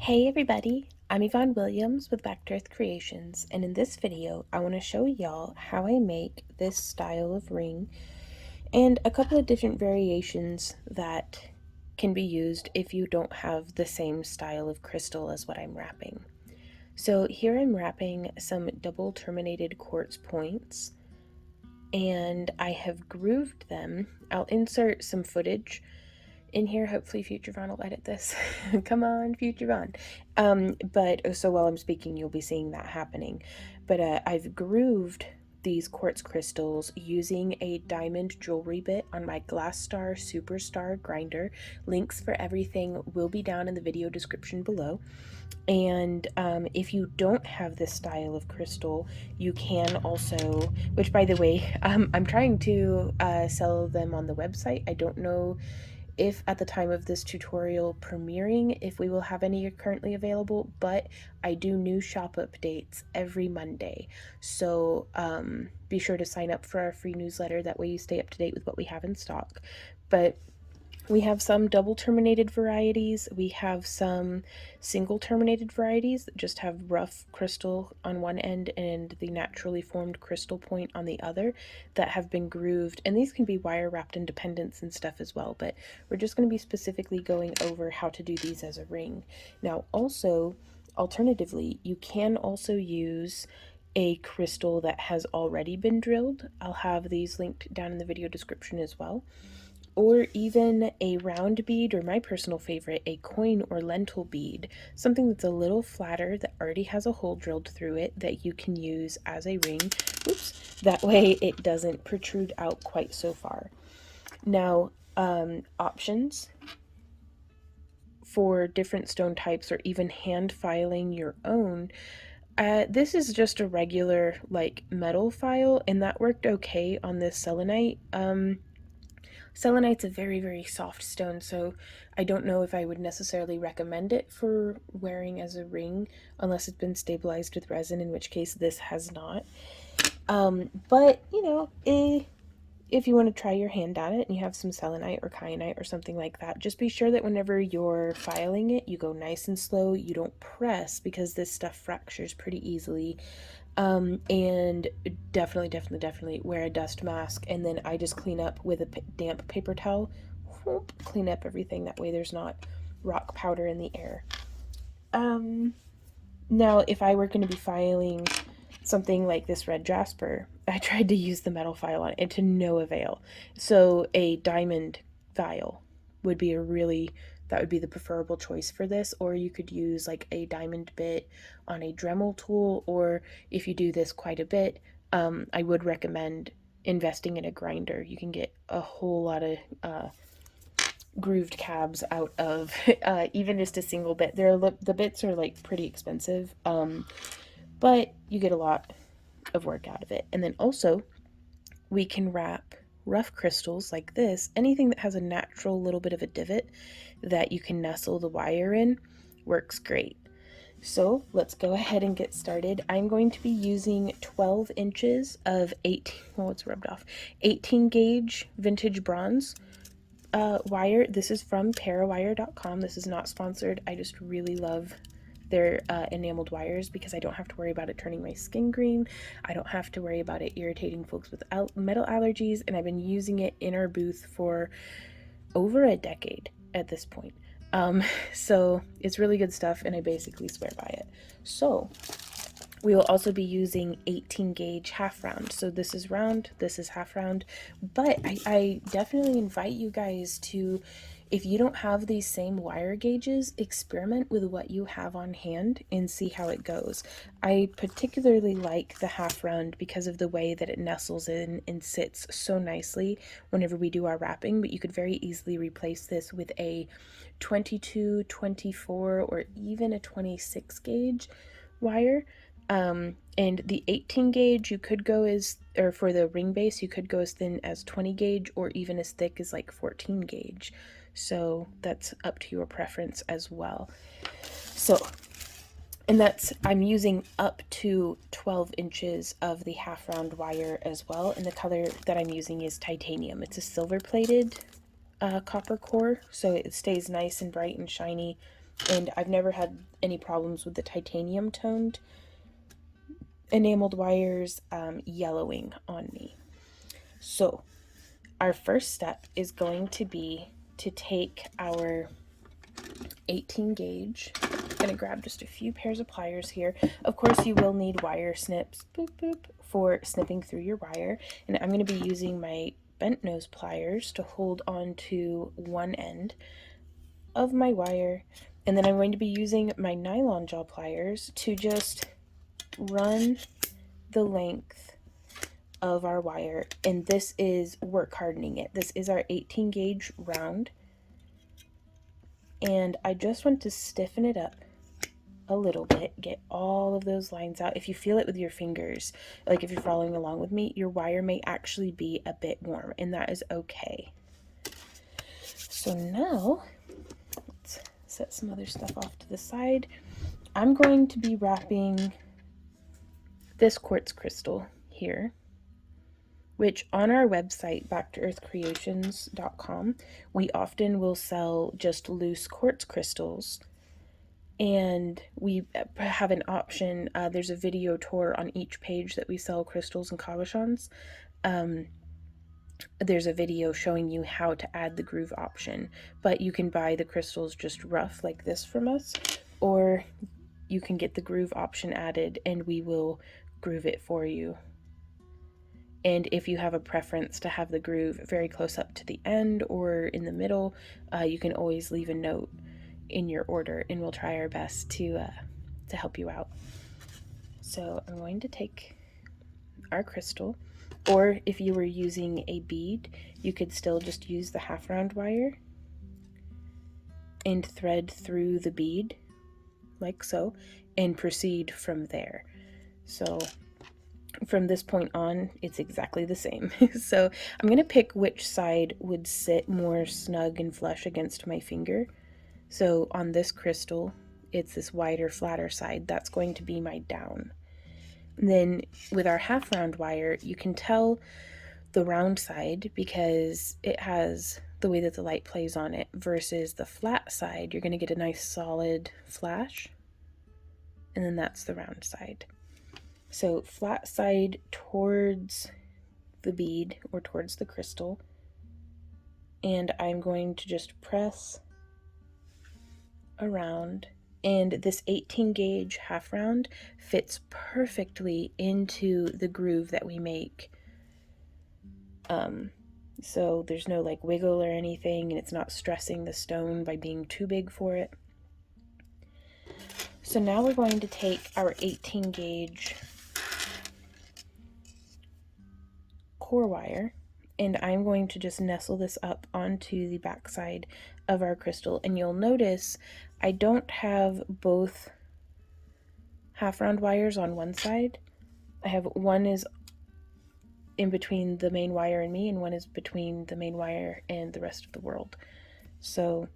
Hey everybody, I'm Yvonne Williams with Back to Earth Creations, and in this video I want to show y'all how I make this style of ring and a couple of different variations that can be used if you don't have the same style of crystal as what I'm wrapping. So here I'm wrapping some double terminated quartz points and I have grooved them. I'll insert some footage in here. Hopefully Future Von will edit this. Come on, Future Von. But so while I'm speaking, you'll be seeing that happening. But I've grooved these quartz crystals using a diamond jewelry bit on my Glass Star Superstar grinder. Links for everything will be down in the video description below. And if you don't have this style of crystal, you can also, which by the way, I'm trying to sell them on the website. I don't know if at the time of this tutorial premiering, if we will have any currently available, but I do new shop updates every Monday. So be sure to sign up for our free newsletter. That way you stay up to date with what we have in stock. But we have some double terminated varieties. We have some single terminated varieties that just have rough crystal on one end and the naturally formed crystal point on the other that have been grooved. And these can be wire wrapped independents and stuff as well, but we're just going to be specifically going over how to do these as a ring. Now, also, alternatively, you can also use a crystal that has already been drilled. I'll have these linked down in the video description as well, or even a round bead, or my personal favorite, a coin or lentil bead, something that's a little flatter that already has a hole drilled through it that you can use as a ring. Oops, that way it doesn't protrude out quite so far. Now, options for different stone types or even hand filing your own. This is just a regular like metal file, and that worked okay on this selenite. Selenite's a very, very soft stone, so I don't know if I would necessarily recommend it for wearing as a ring unless it's been stabilized with resin, in which case this has not. But, you know, if you want to try your hand at it and you have some selenite or kyanite or something like that, just be sure that whenever you're filing it, you go nice and slow. You don't press because this stuff fractures pretty easily. And definitely wear a dust mask, and then I just clean up with a damp paper towel. Whoop, clean up everything, that way there's not rock powder in the air. Now if I were going to be filing something like this red jasper, I tried to use the metal file on it and to no avail. So a diamond file would be that would be the preferable choice for this, or you could use like a diamond bit on a Dremel tool, or if you do this quite a bit, I would recommend investing in a grinder. You can get a whole lot of grooved cabs out of even just a single bit. The bits are like pretty expensive, but you get a lot of work out of it. And then also we can wrap rough crystals like this. Anything that has a natural little bit of a divot that you can nestle the wire in works great. So let's go ahead and get started. I'm going to be using 12 inches of 18 gauge vintage bronze wire. This is from parawire.com. This is not sponsored. I just really love their enameled wires because I don't have to worry about it turning my skin green. I don't have to worry about it irritating folks with metal allergies, and I've been using it in our booth for over a decade at this point. So it's really good stuff, and I basically swear by it. So we will also be using 18 gauge half round. So this is round, this is half round, but I definitely invite you guys to, if you don't have these same wire gauges, experiment with what you have on hand and see how it goes. I particularly like the half round because of the way that it nestles in and sits so nicely whenever we do our wrapping, but you could very easily replace this with a 22, 24, or even a 26 gauge wire. And the 18 gauge, you could go or for the ring base, you could go as thin as 20 gauge or even as thick as like 14 gauge. So that's up to your preference as well. So, and I'm using up to 12 inches of the half round wire as well. And the color that I'm using is titanium. It's a silver plated copper core, so it stays nice and bright and shiny and I've never had any problems with the titanium toned enameled wires yellowing on me. So our first step is going to be to take our 18 gauge. I'm going to grab just a few pairs of pliers here. Of course, you will need wire snips, boop, boop, for snipping through your wire. And I'm going to be using my bent nose pliers to hold on to one end of my wire. And then I'm going to be using my nylon jaw pliers to just run the length of our wire. And this is work hardening it. This is our 18 gauge round. And I just want to stiffen it up a little bit, get all of those lines out. If you feel it with your fingers, like if you're following along with me, your wire may actually be a bit warm, and that is okay. So now, let's set some other stuff off to the side. I'm going to be wrapping this quartz crystal here, which on our website, backtoearthcreations.com, we often will sell just loose quartz crystals. And we have an option. There's a video tour on each page that we sell crystals and cabochons. There's a video showing you how to add the groove option, but you can buy the crystals just rough like this from us, or you can get the groove option added and we will groove it for you. And if you have a preference to have the groove very close up to the end or in the middle, you can always leave a note in your order and we'll try our best to help you out. So I'm going to take our crystal, or if you were using a bead, you could still just use the half round wire and thread through the bead like so and proceed from there. So from this point on, it's exactly the same. So I'm going to pick which side would sit more snug and flush against my finger. So on this crystal, it's this wider, flatter side. That's going to be my down. And then with our half round wire, you can tell the round side because it has the way that the light plays on it versus the flat side. You're going to get a nice solid flash. And then that's the round side. So flat side towards the bead or towards the crystal. And I'm going to just press around, and this 18 gauge half round fits perfectly into the groove that we make. So there's no like wiggle or anything, and it's not stressing the stone by being too big for it. So now we're going to take our 18 gauge core wire, and I'm going to just nestle this up onto the back side of our crystal. And you'll notice I don't have both half round wires on one side. I have one is in between the main wire and me, and one is between the main wire and the rest of the world. So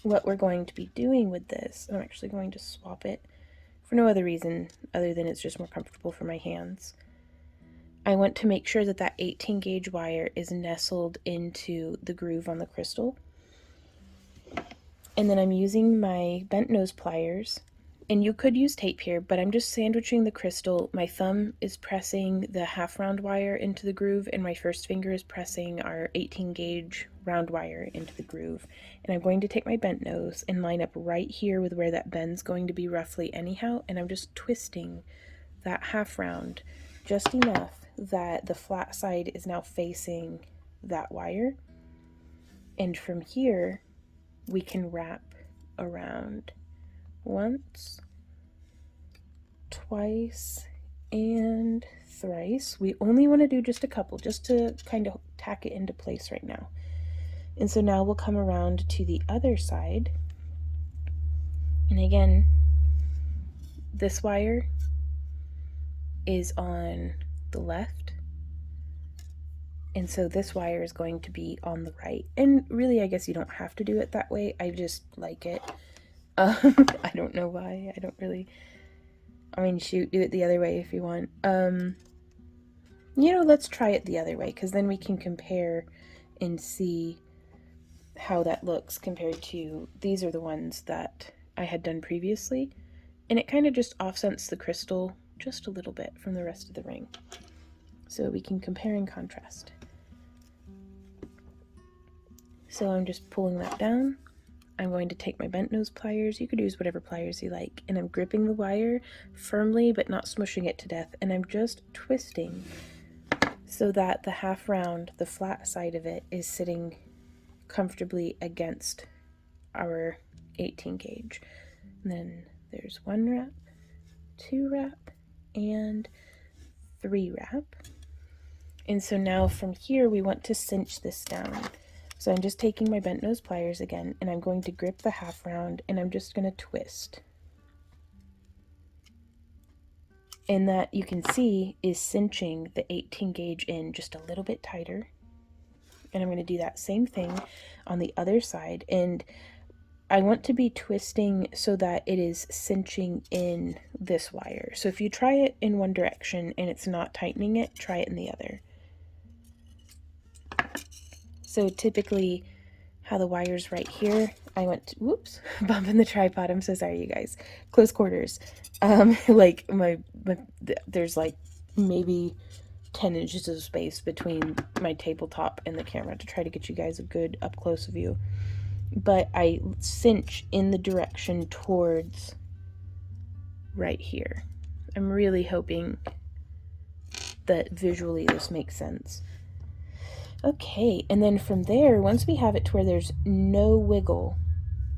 what we're going to be doing with this, I'm actually going to swap it for no other reason other than it's just more comfortable for my hands. I want to make sure that that 18 gauge wire is nestled into the groove on the crystal. And then I'm using my bent nose pliers, and you could use tape here, but I'm just sandwiching the crystal. My thumb is pressing the half round wire into the groove, and my first finger is pressing our 18 gauge round wire into the groove. And I'm going to take my bent nose and line up right here with where that bend's going to be roughly anyhow, and I'm just twisting that half round just enough that the flat side is now facing that wire. And from here, we can wrap around once, twice, and thrice. We only want to do just a couple, just to kind of tack it into place right now. And so now we'll come around to the other side. And again, this wire is on the left, and so this wire is going to be on the right. And really, I guess you don't have to do it that way. I just like it. I don't know why. I don't really, I mean, shoot, do it the other way if you want. Let's try it the other way, because then we can compare and see how that looks compared to these are the ones that I had done previously, and it kind of just offsets the crystal just a little bit from the rest of the ring. So we can compare and contrast. So I'm just pulling that down. I'm going to take my bent nose pliers, you could use whatever pliers you like, and I'm gripping the wire firmly but not smushing it to death, and I'm just twisting so that the half round, the flat side of it, is sitting comfortably against our 18 gauge. And then there's 1 wrap, 2 wrap, and 3 wrap. And so now from here we want to cinch this down. So I'm just taking my bent nose pliers again, and I'm going to grip the half round, and I'm just going to twist. And that, you can see, is cinching the 18 gauge in just a little bit tighter. And I'm going to do that same thing on the other side. And I want to be twisting so that it is cinching in this wire. So if you try it in one direction and it's not tightening it, try it in the other. So typically how the wire's right here, I went to, whoops, bumping the tripod. I'm so sorry, you guys. Close quarters. Like there's like maybe 10 inches of space between my tabletop and the camera to try to get you guys a good up close view. But I cinch in the direction towards right here. I'm really hoping that visually this makes sense. Okay, and then from there, once we have it to where there's no wiggle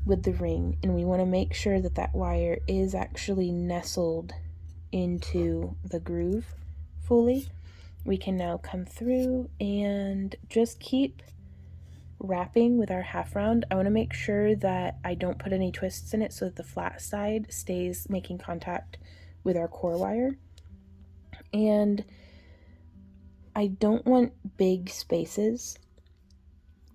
with the ring, and we want to make sure that that wire is actually nestled into the groove fully, we can now come through and just keep wrapping with our half round. I want to make sure that I don't put any twists in it so that the flat side stays making contact with our core wire. And I don't want big spaces,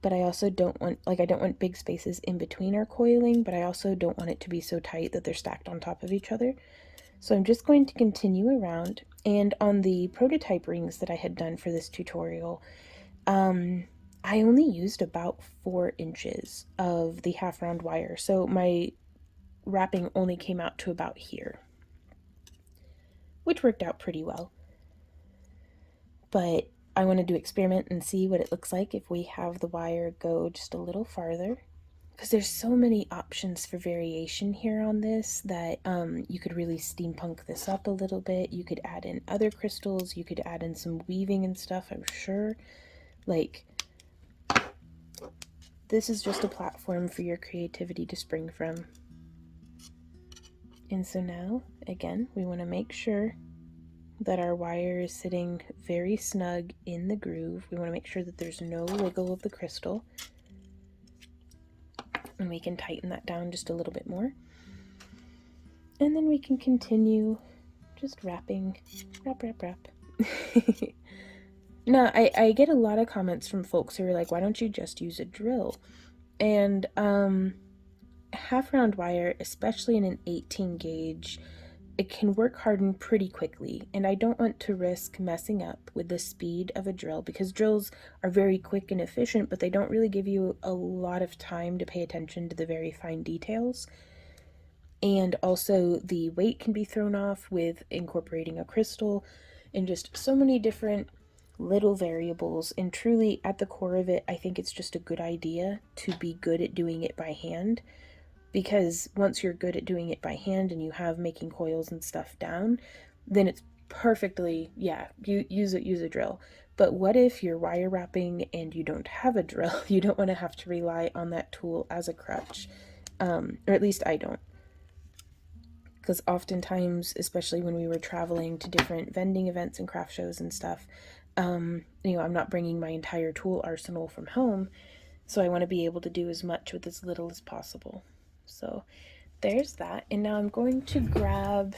but I also don't want, I don't want big spaces in between our coiling, but I also don't want it to be so tight that they're stacked on top of each other. So I'm just going to continue around, and on the prototype rings that I had done for this tutorial, I only used about 4 inches of the half round wire, so my wrapping only came out to about here, which worked out pretty well. But I wanted to experiment and see what it looks like if we have the wire go just a little farther, because there's so many options for variation here on this that you could really steampunk this up a little bit. You could add in other crystals, you could add in some weaving and stuff, I'm sure. Like, this is just a platform for your creativity to spring from. And so now, again, we want to make sure that our wire is sitting very snug in the groove. We want to make sure that there's no wiggle of the crystal. And we can tighten that down just a little bit more. And then we can continue just wrapping. Wrap, wrap, wrap. Now, I get a lot of comments from folks who are like, why don't you just use a drill? And half round wire, especially in an 18 gauge, it can work harden pretty quickly, and I don't want to risk messing up with the speed of a drill, because drills are very quick and efficient, but they don't really give you a lot of time to pay attention to the very fine details. And also the weight can be thrown off with incorporating a crystal, and just so many different little variables. And truly, at the core of it, I think it's just a good idea to be good at doing it by hand. Because once you're good at doing it by hand and you have making coils and stuff down, then it's perfectly, yeah, you use a drill. But what if you're wire wrapping and you don't have a drill? You don't want to have to rely on that tool as a crutch, or at least I don't. Because oftentimes, especially when we were traveling to different vending events and craft shows and stuff, I'm not bringing my entire tool arsenal from home, so I want to be able to do as much with as little as possible. So there's that. And now I'm going to grab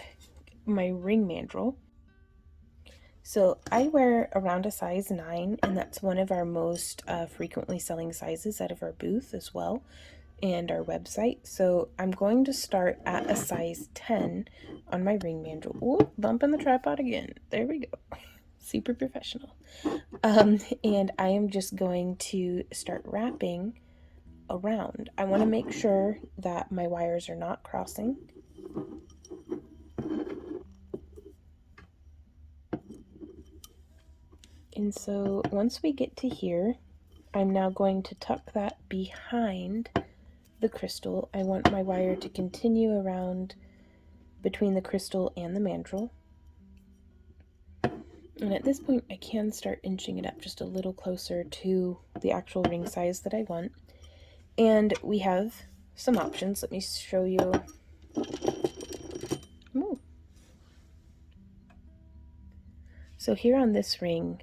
my ring mandrel. So I wear around a size 9, and that's one of our most frequently selling sizes out of our booth as well, and our website. So I'm going to start at a size 10 on my ring mandrel. Ooh, bumping the tripod again. There we go. Super professional. And I am just going to start wrapping around. I want to make sure that my wires are not crossing. And so once we get to here, I'm now going to tuck that behind the crystal. I want my wire to continue around between the crystal and the mandrel. And at this point, I can start inching it up just a little closer to the actual ring size that I want. And we have some options. Let me show you. Ooh. So here on this ring,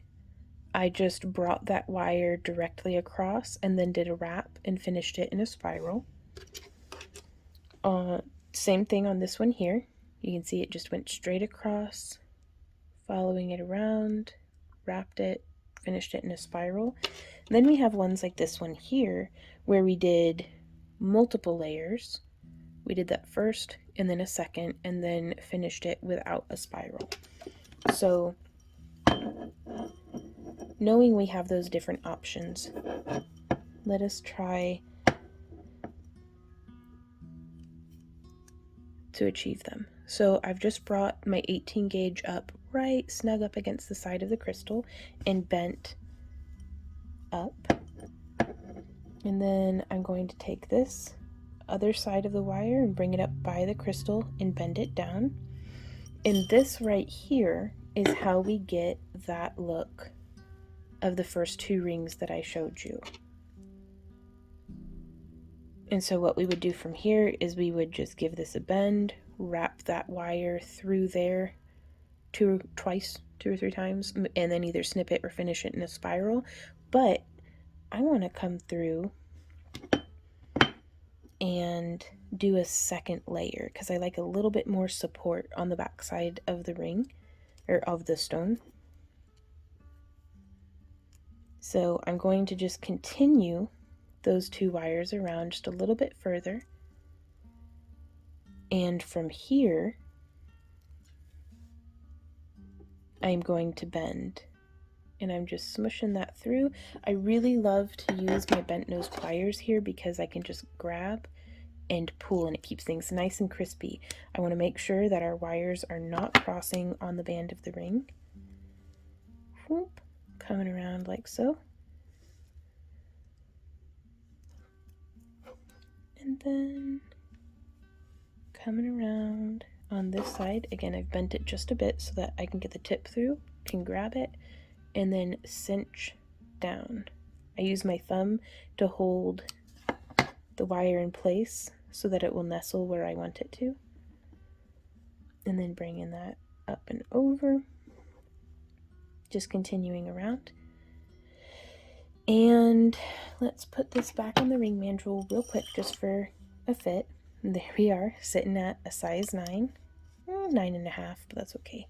I just brought that wire directly across and then did a wrap and finished it in a spiral. Same thing on this one here. You can see it just went straight across, following it around, wrapped it, finished it in a spiral. And then we have ones like this one here where we did multiple layers. We did that first and then a second and then finished it without a spiral. So knowing we have those different options, let us try to achieve them. So I've just brought my 18 gauge up right snug up against the side of the crystal and bent up. And then I'm going to take this other side of the wire and bring it up by the crystal and bend it down. And this right here is how we get that look of the first two rings that I showed you. And so what we would do from here is we would just give this a bend, wrap that wire through there two or three times, and then either snip it or finish it in a spiral. But I want to come through and do a second layer because I like a little bit more support on the back side of the ring, or of the stone. So I'm going to just continue those two wires around just a little bit further. And from here, I'm going to bend. And I'm just smushing that through. I really love to use my bent nose pliers here because I can just grab and pull and it keeps things nice and crispy. I want to make sure that our wires are not crossing on the band of the ring. Whoop, coming around like so. And then coming around on this side. Again, I've bent it just a bit so that I can get the tip through, can grab it, and then cinch down. I use my thumb to hold the wire in place so that it will nestle where I want it to. And then bringing that up and over. Just continuing around. And let's put this back on the ring mandrel real quick just for a fit. And there we are, sitting at a size 9. 9.5, but that's okay.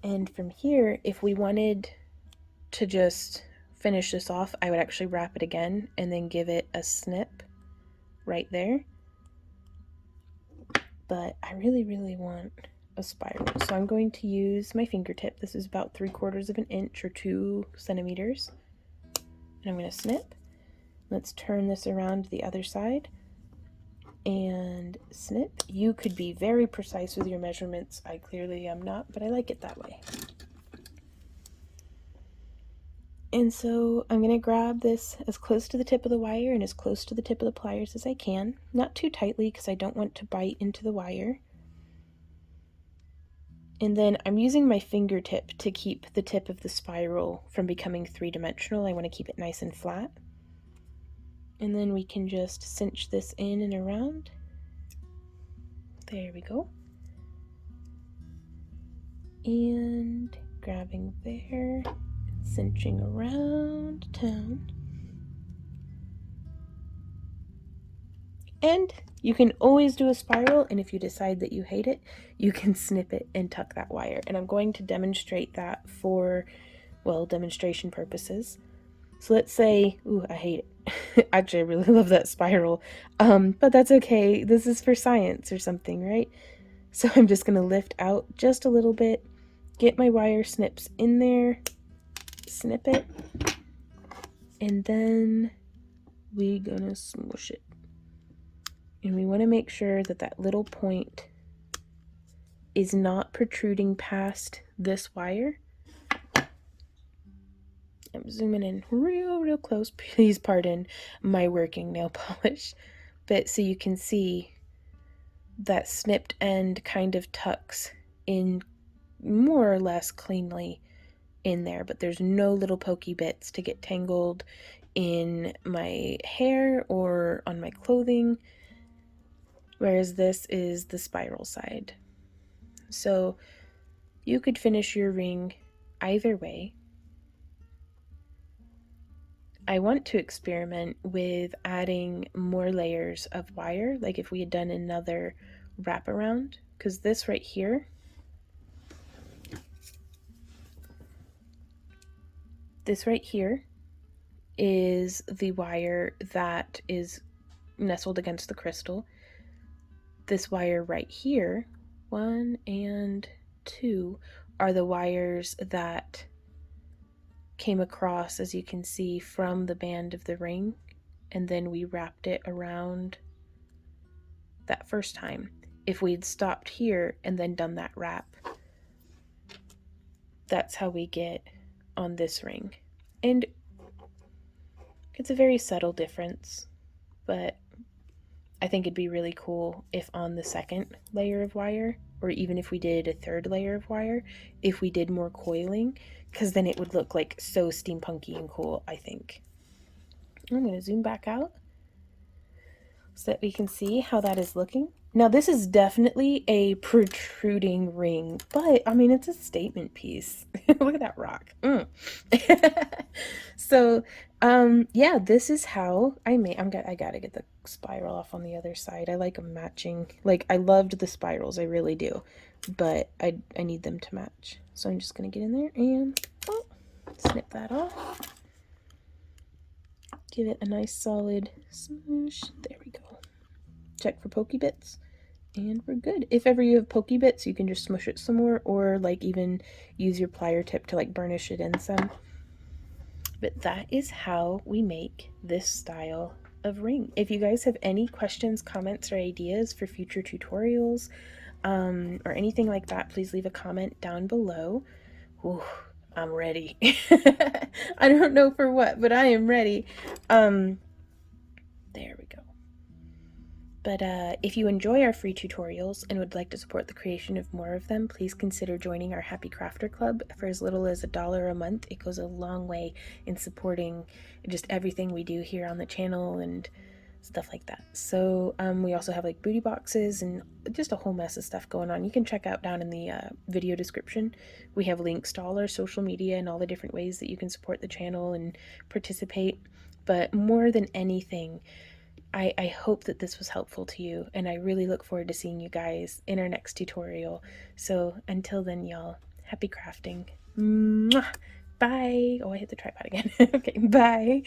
And from here, if we wanted to just finish this off, I would actually wrap it again and then give it a snip right there. But I really, really want a spiral. So I'm going to use my fingertip. This is about 3/4 of an inch or 2 centimeters. And I'm going to snip. Let's turn this around to the other side and snip. You could be very precise with your measurements. I clearly am not, but I like it that way. And so I'm going to grab this as close to the tip of the wire and as close to the tip of the pliers as I can. Not too tightly because I don't want to bite into the wire. And then I'm using my fingertip to keep the tip of the spiral from becoming three-dimensional. I want to keep it nice and flat. And then we can just cinch this in and around. There we go. And grabbing there, cinching around town. And you can always do a spiral, and if you decide that you hate it, you can snip it and tuck that wire. And I'm going to demonstrate that for, well, demonstration purposes. So let's say, ooh, I hate it. Actually, I really love that spiral, but that's okay. This is for science or something, right? So I'm just going to lift out just a little bit, get my wire snips in there, snip it, and then we're gonna smoosh it. And we want to make sure that that little point is not protruding past this wire. I'm zooming in real close. Please pardon my working nail polish. But so you can see that snipped end kind of tucks in more or less cleanly in there, but there's no little pokey bits to get tangled in my hair or on my clothing, whereas this is the spiral side. So you could finish your ring either way. I want to experiment with adding more layers of wire, like if we had done another wraparound, because this right here, is the wire that is nestled against the crystal. This wire right here, 1 and 2, are the wires that came across, as you can see, from the band of the ring, and then we wrapped it around that first time. If we'd stopped here and then done that wrap, that's how we get on this ring. And it's a very subtle difference, but I think it'd be really cool if on the second layer of wire, or even if we did a third layer of wire, if we did more coiling, because then it would look like so steampunky and cool, I think. I'm going to zoom back out so that we can see how that is looking. Now this is definitely a protruding ring, but I mean, it's a statement piece. Look at that rock. So yeah, this is how I made. I gotta get the spiral off on the other side. I like them matching. Like, I loved the spirals, I really do, but I need them to match. So I'm just gonna get in there and snip that off. Give it a nice solid smoosh. There we go. Check for pokey bits, and we're good. If ever you have pokey bits, you can just smush it some more, or like even use your plier tip to like burnish it in some. But that is how we make this style of ring. If you guys have any questions, comments, or ideas for future tutorials, or anything like that, please leave a comment down below. Ooh, I'm ready. I don't know for what, but I am ready. There we go. But if you enjoy our free tutorials and would like to support the creation of more of them, please consider joining our Happy Crafter Club. For as little as $1 a month, it goes a long way in supporting just everything we do here on the channel and stuff like that. So we also have like booty boxes and just a whole mess of stuff going on. You can check out down in the video description. We have links to all our social media and all the different ways that you can support the channel and participate. But more than anything, I hope that this was helpful to you, and I really look forward to seeing you guys in our next tutorial. So until then, y'all, happy crafting. Mwah! Bye. Oh, I hit the tripod again. Okay, bye.